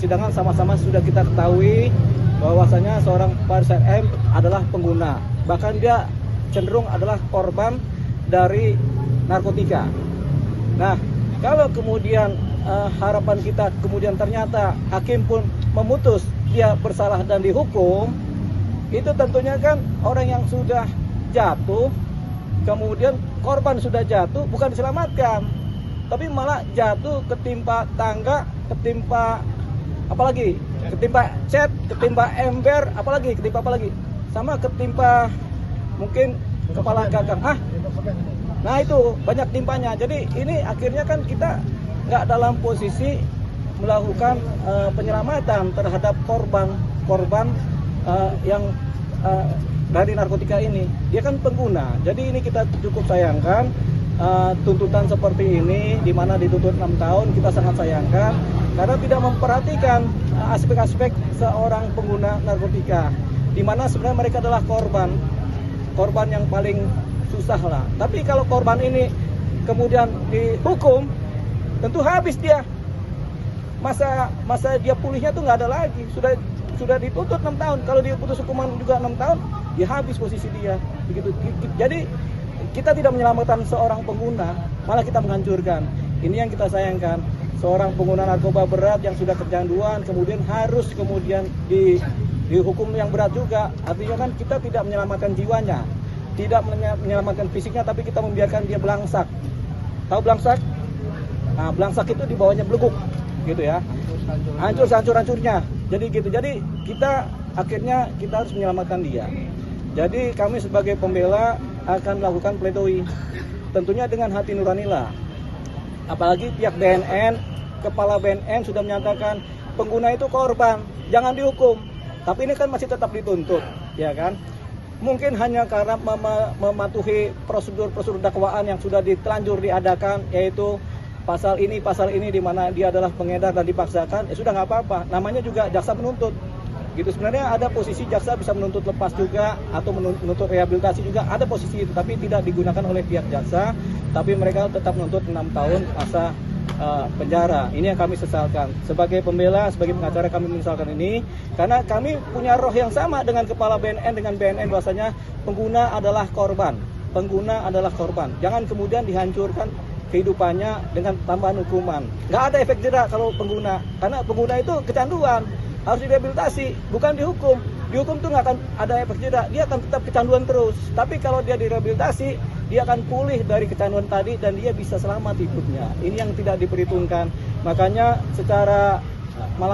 persidangan sama-sama sudah kita ketahui bahwasanya seorang Faris RM adalah pengguna. Bahkan dia cenderung adalah korban dari narkotika. Nah, kalau kemudian harapan kita kemudian ternyata hakim pun memutus dia bersalah dan dihukum, itu tentunya kan orang yang sudah jatuh, kemudian korban sudah jatuh, bukan diselamatkan, tapi malah jatuh ketimpa tangga, ketimpa apalagi, ketimpa cat, ketimpa ember, apalagi, ketimpa apalagi, sama ketimpa mungkin kepala gagang. Nah itu banyak timpanya. Jadi ini akhirnya kan kita nggak dalam posisi melakukan penyelamatan terhadap korban yang dari narkotika ini. Dia kan pengguna. Jadi ini kita cukup sayangkan tuntutan seperti ini, di mana dituntut 6 tahun, kita sangat sayangkan karena tidak memperhatikan aspek-aspek seorang pengguna narkotika, di mana sebenarnya mereka adalah korban yang paling susah lah. Tapi kalau korban ini kemudian dihukum, tentu habis dia. Masa dia pulihnya tuh nggak ada lagi. Sudah dituntut 6 tahun. Kalau dia putus hukuman juga 6 tahun, dia habis posisi dia. Begitu. Jadi kita tidak menyelamatkan seorang pengguna, malah kita menghancurkan. Ini yang kita sayangkan. Seorang pengguna narkoba berat yang sudah kecanduan kemudian harus dihukum yang berat juga. Artinya kan kita tidak menyelamatkan jiwanya, tidak menyelamatkan fisiknya, tapi kita membiarkan dia belangsak. Tahu belangsak? Nah, belangsak itu di bawahnya beleguk, gitu ya. Hancur hancur-hancurnya. Jadi gitu. Jadi kita akhirnya kita harus menyelamatkan dia. Jadi kami sebagai pembela akan melakukan pledoi, tentunya dengan hati nurani lah. Apalagi pihak BNN, kepala BNN sudah menyatakan pengguna itu korban, jangan dihukum. Tapi ini kan masih tetap dituntut, ya kan? Mungkin hanya karena mematuhi prosedur-prosedur dakwaan yang sudah telanjur diadakan, yaitu pasal ini di mana dia adalah pengedar dan dipaksakan, ya sudah nggak apa-apa. Namanya juga jaksa menuntut. Gitu, sebenarnya ada posisi jaksa bisa menuntut lepas juga atau menuntut rehabilitasi juga, ada posisi itu, tapi tidak digunakan oleh pihak jaksa, tapi mereka tetap menuntut 6 tahun masa penjara. Ini yang kami sesalkan. Sebagai pembela, sebagai pengacara kami menyesalkan ini karena kami punya roh yang sama dengan kepala BNN, dengan BNN bahwasanya pengguna adalah korban. Pengguna adalah korban. Jangan kemudian dihancurkan kehidupannya dengan tambahan hukuman. Nggak ada efek jera kalau pengguna, karena pengguna itu kecanduan, harus direhabilitasi, bukan dihukum. Dihukum tuh nggak akan ada efek jeda, dia akan tetap kecanduan terus. Tapi kalau dia direhabilitasi, dia akan pulih dari kecanduan tadi dan dia bisa selamat hidupnya. Ini yang tidak diperhitungkan. Makanya secara malam